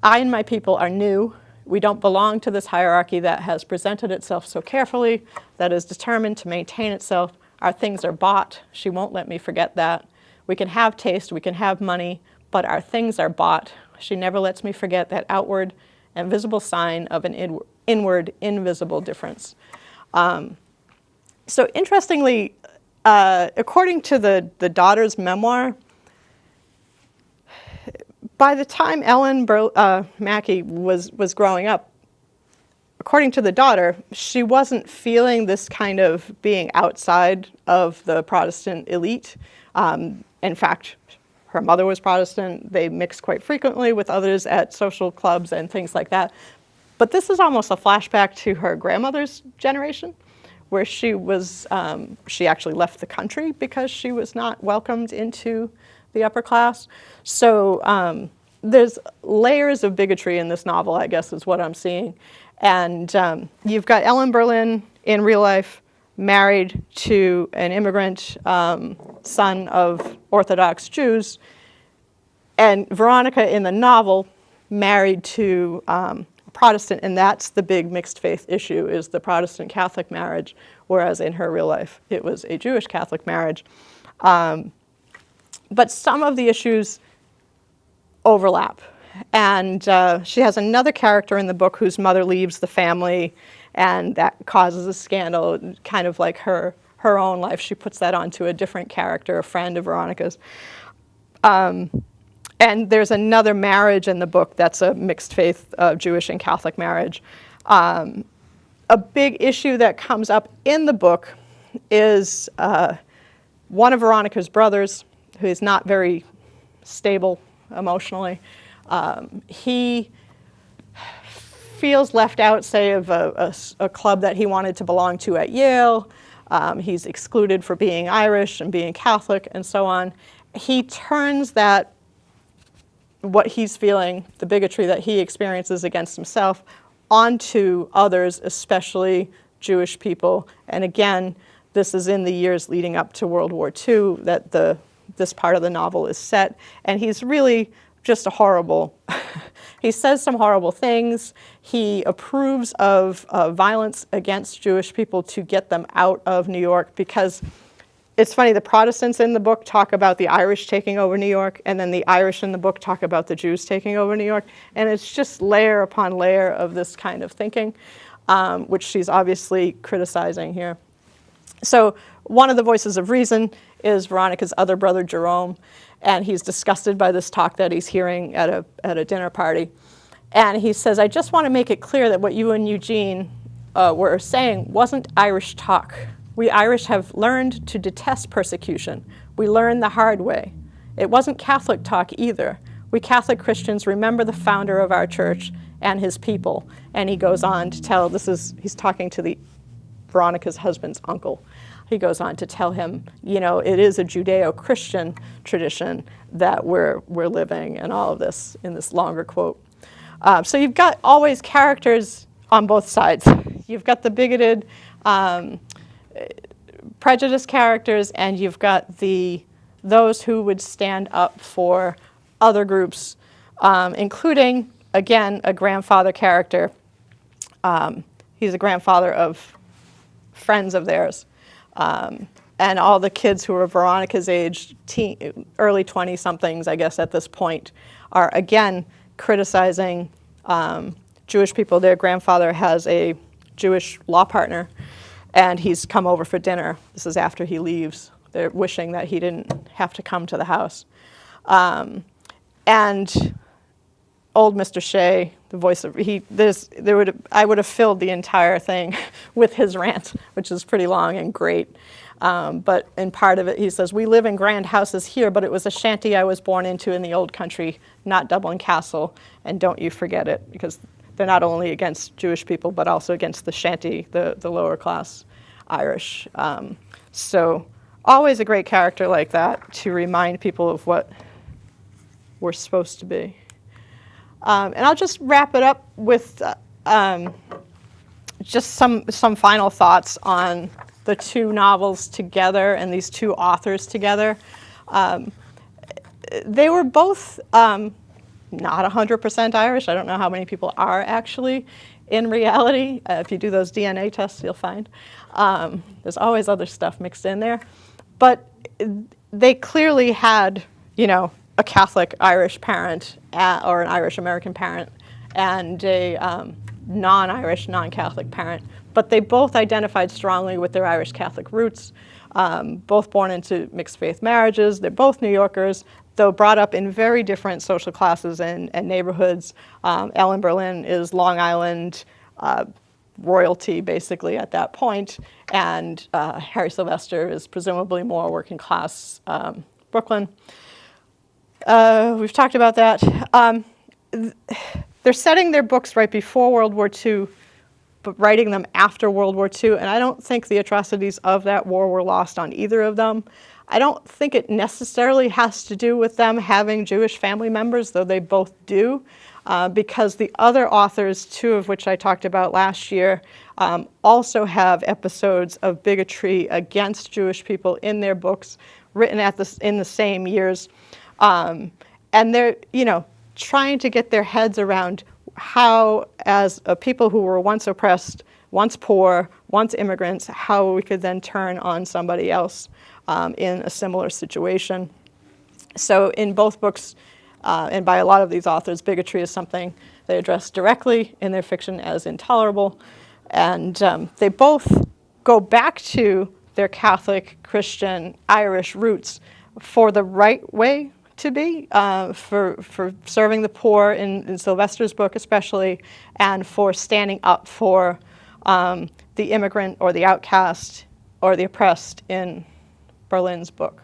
I and my people are new. We don't belong to this hierarchy that has presented itself so carefully, that is determined to maintain itself. Our things are bought. She won't let me forget that. We can have taste, we can have money, but our things are bought. She never lets me forget that outward and visible sign of an inward, invisible difference. So interestingly, according to the daughter's memoir, by the time Mackey was growing up, according to the daughter, she wasn't feeling this kind of being outside of the Protestant elite. In fact, her mother was Protestant. They mixed quite frequently with others at social clubs and things like that. But this is almost a flashback to her grandmother's generation, where she actually left the country because she was not welcomed into the upper class. So there's layers of bigotry in this novel, I guess, is what I'm seeing. And you've got Ellin Berlin in real life, married to an immigrant son of Orthodox Jews, and Veronica in the novel married to a Protestant, and that's the big mixed faith issue, is the Protestant Catholic marriage, whereas in her real life it was a Jewish Catholic marriage. But some of the issues overlap. And she has another character in the book whose mother leaves the family, and that causes a scandal, kind of like her own life. She puts that onto a different character, a friend of Veronica's. And there's another marriage in the book that's a mixed faith Jewish and Catholic marriage. A big issue that comes up in the book is one of Veronica's brothers, who is not very stable emotionally. He feels left out, say, of a club that he wanted to belong to at Yale. He's excluded for being Irish and being Catholic and so on. He turns that, what he's feeling, the bigotry that he experiences against himself, onto others, especially Jewish people. And again, this is in the years leading up to World War II that this part of the novel is set. And he's really just a horrible, he says some horrible things. He approves of violence against Jewish people to get them out of New York, because it's funny, the Protestants in the book talk about the Irish taking over New York, and then the Irish in the book talk about the Jews taking over New York. And it's just layer upon layer of this kind of thinking, which she's obviously criticizing here. So one of the voices of reason is Veronica's other brother, Jerome, and he's disgusted by this talk that he's hearing at a dinner party. And he says, I just want to make it clear that what you and Eugene were saying wasn't Irish talk. We Irish have learned to detest persecution. We learned the hard way. It wasn't Catholic talk either. We Catholic Christians remember the founder of our church and his people. And he goes on to tell, he's talking to Veronica's husband's uncle. He goes on to tell him, it is a Judeo-Christian tradition that we're living, and all of this in this longer quote. So you've got always characters on both sides. You've got the bigoted, prejudiced characters, and you've got those who would stand up for other groups, including, again, a grandfather character. He's a grandfather of friends of theirs. And all the kids who are Veronica's age, early 20-somethings, I guess, at this point, are, again, criticizing Jewish people. Their grandfather has a Jewish law partner, and he's come over for dinner. This is after he leaves. They're wishing that he didn't have to come to the house. And old Mr. Shea, the voice of, I would have filled the entire thing with his rant, which is pretty long and great. But in part of it, he says, we live in grand houses here, but it was a shanty I was born into in the old country, not Dublin Castle, and don't you forget it, because they're not only against Jewish people, but also against the shanty, the lower class Irish. So always a great character like that to remind people of what we're supposed to be. And I'll just wrap it up with just some final thoughts on the two novels together and these two authors together. They were both not 100% Irish. I don't know how many people are actually in reality. If you do those DNA tests, you'll find there's always other stuff mixed in there. But they clearly had, a a Catholic Irish parent or an Irish American parent and a non-Irish, non-Catholic parent. But they both identified strongly with their Irish Catholic roots, both born into mixed faith marriages. They're both New Yorkers, though brought up in very different social classes and neighborhoods. Ellin Berlin is Long Island royalty, basically, at that point, and Harry Sylvester is presumably more working class Brooklyn. We've talked about that. They're setting their books right before World War II, but writing them after World War II, and I don't think the atrocities of that war were lost on either of them. I don't think it necessarily has to do with them having Jewish family members, though they both do, because the other authors, two of which I talked about last year, also have episodes of bigotry against Jewish people in their books, written in the same years. And they're, trying to get their heads around how, as a people who were once oppressed, once poor, once immigrants, how we could then turn on somebody else in a similar situation. So in both books, and by a lot of these authors, bigotry is something they address directly in their fiction as intolerable. And they both go back to their Catholic, Christian, Irish roots for the right way to be, for serving the poor in Sylvester's book especially, and for standing up for the immigrant or the outcast or the oppressed in Berlin's book.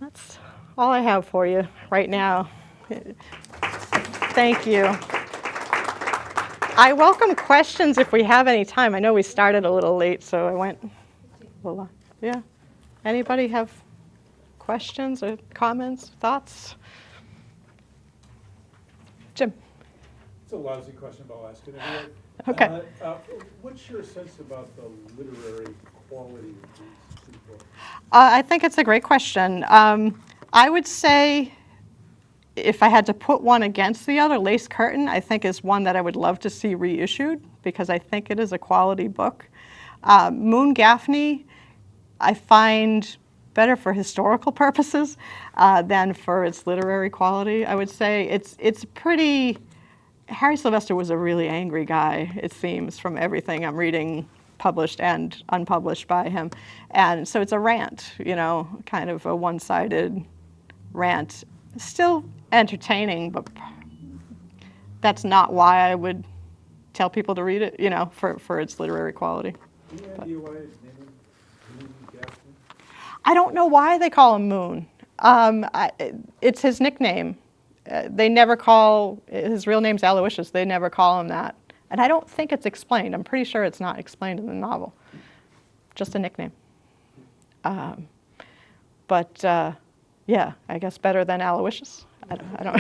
That's all I have for you right now. Thank you. I welcome questions if we have any time. I know we started a little late, so I went a little long. Yeah. Anybody have questions or comments, thoughts? Jim. It's a lousy question, but I'll ask it anyway. Okay. What's your sense about the literary quality of these two books? I think it's a great question. I would say, if I had to put one against the other, Lace Curtain, I think is one that I would love to see reissued, because I think it is a quality book. Moon Gaffney, I find better for historical purposes than for its literary quality, I would say. It's pretty... Harry Sylvester was a really angry guy, it seems, from everything I'm reading, published and unpublished by him. And so it's a rant, kind of a one-sided rant. Still entertaining, but that's not why I would tell people to read it, for its literary quality. Any idea why his name is Moon Gaffney? I don't know why they call him Moon. It's his nickname. They never call, his real name's Aloysius, they never call him that. And I don't think it's explained. I'm pretty sure it's not explained in the novel. Just a nickname. Yeah, I guess better than Aloysius. I don't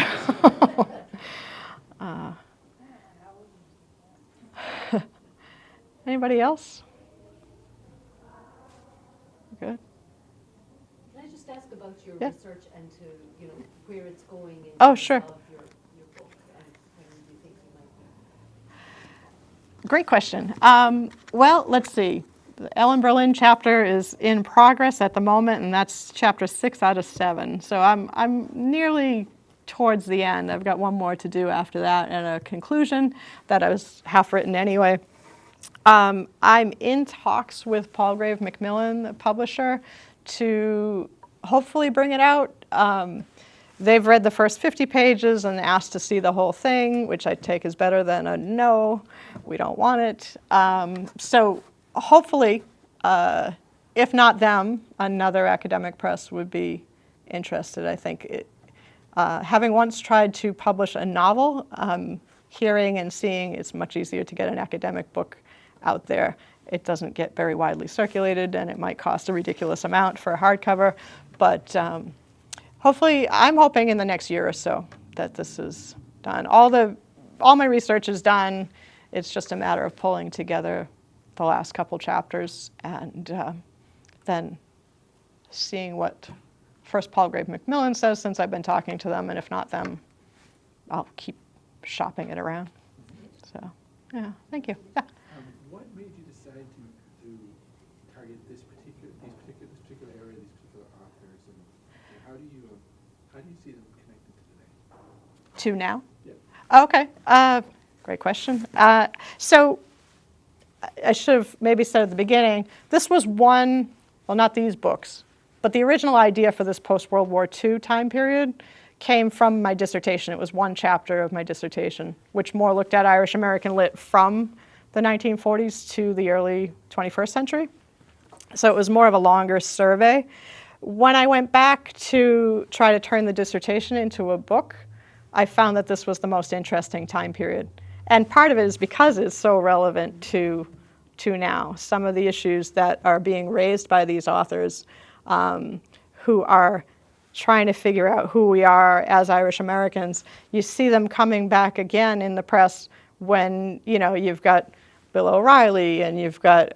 know. Anybody else? Good. Can I just ask about your Yeah. research and to, where it's going in Oh, terms sure. of your book and when you think you might be? Great question. Well, let's see. The Ellin Berlin chapter is in progress at the moment, and that's chapter 6 out of 7. So I'm nearly towards the end. I've got one more to do after that, and a conclusion that I was half written anyway. I'm in talks with Palgrave Macmillan, the publisher, to hopefully bring it out. They've read the first 50 pages and asked to see the whole thing, which I take as better than a no, we don't want it. So hopefully, if not them, another academic press would be interested. I think having once tried to publish a novel, hearing and seeing it's much easier to get an academic book out there. It doesn't get very widely circulated, and it might cost a ridiculous amount for a hardcover. But hopefully, I'm hoping in the next year or so that this is done. All my research is done. It's just a matter of pulling together the last couple chapters and then seeing what first Palgrave Macmillan says, since I've been talking to them, and if not them, I'll keep shopping it around. So, yeah, thank you. Yeah. What made you decide to target this particular area, these particular authors, and how do you To now? Yeah. Okay, great question. So I should have maybe said at the beginning, this was one, well, not these books, but the original idea for this post-World War II time period came from my dissertation. It was one chapter of my dissertation, which more looked at Irish American lit from the 1940s to the early 21st century. So it was more of a longer survey. When I went back to try to turn the dissertation into a book, I found that this was the most interesting time period. And part of it is because it's so relevant to now. Some of the issues that are being raised by these authors who are trying to figure out who we are as Irish Americans, you see them coming back again in the press when, you know, you've got Bill O'Reilly and you've got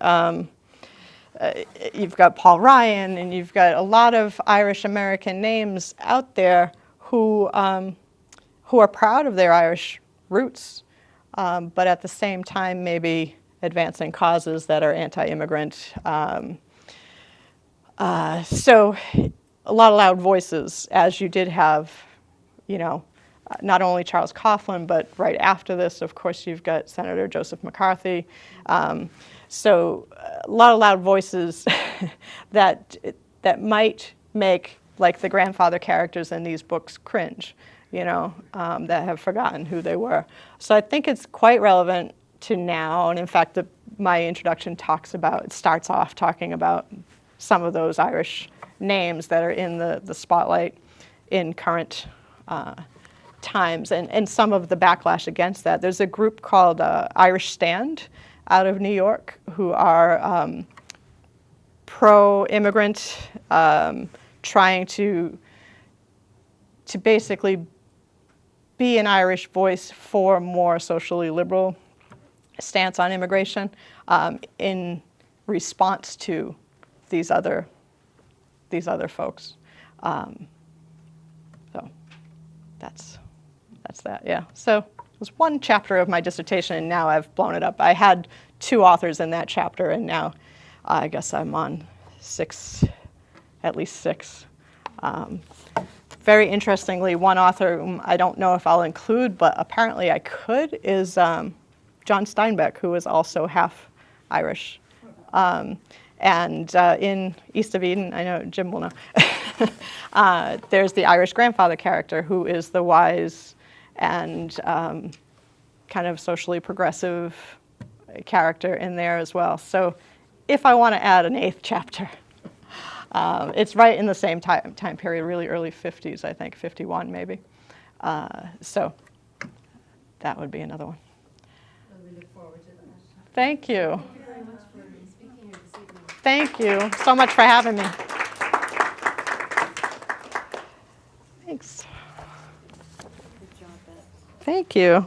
Paul Ryan and you've got a lot of Irish American names out there who are proud of their Irish roots, but at the same time maybe advancing causes that are anti-immigrant. So a lot of loud voices, as you did have, you know, not only Charles Coughlin, but right after this, of course, you've got Senator Joseph McCarthy. So a lot of loud voices that might make, like the grandfather characters in these books, cringe, you know, that have forgotten who they were. So I think it's quite relevant to now, and in fact, my introduction starts off talking about some of those Irish names that are in the spotlight in current times, and some of the backlash against that. There's a group called Irish Stand out of New York who are pro-immigrant, trying to basically be an Irish voice for more socially liberal stance on immigration in response to these other folks. So that's that, yeah. So it was one chapter of my dissertation, and now I've blown it up. I had 2 authors in that chapter, and now I guess I'm on 6, at least 6. Very interestingly, one author whom I don't know if I'll include, but apparently I could, is John Steinbeck, who is also half Irish. And in East of Eden, I know Jim will know, there's the Irish grandfather character who is the wise and kind of socially progressive character in there as well. So if I want to add an 8th chapter, it's right in the same time period, really early 50s, I think, 51 maybe. So that would be another one. Well, we look forward to that. Thank you. Thank you very much for speaking here this evening. Thank you so much for having me. Thanks. Good job, Beth. Thank you.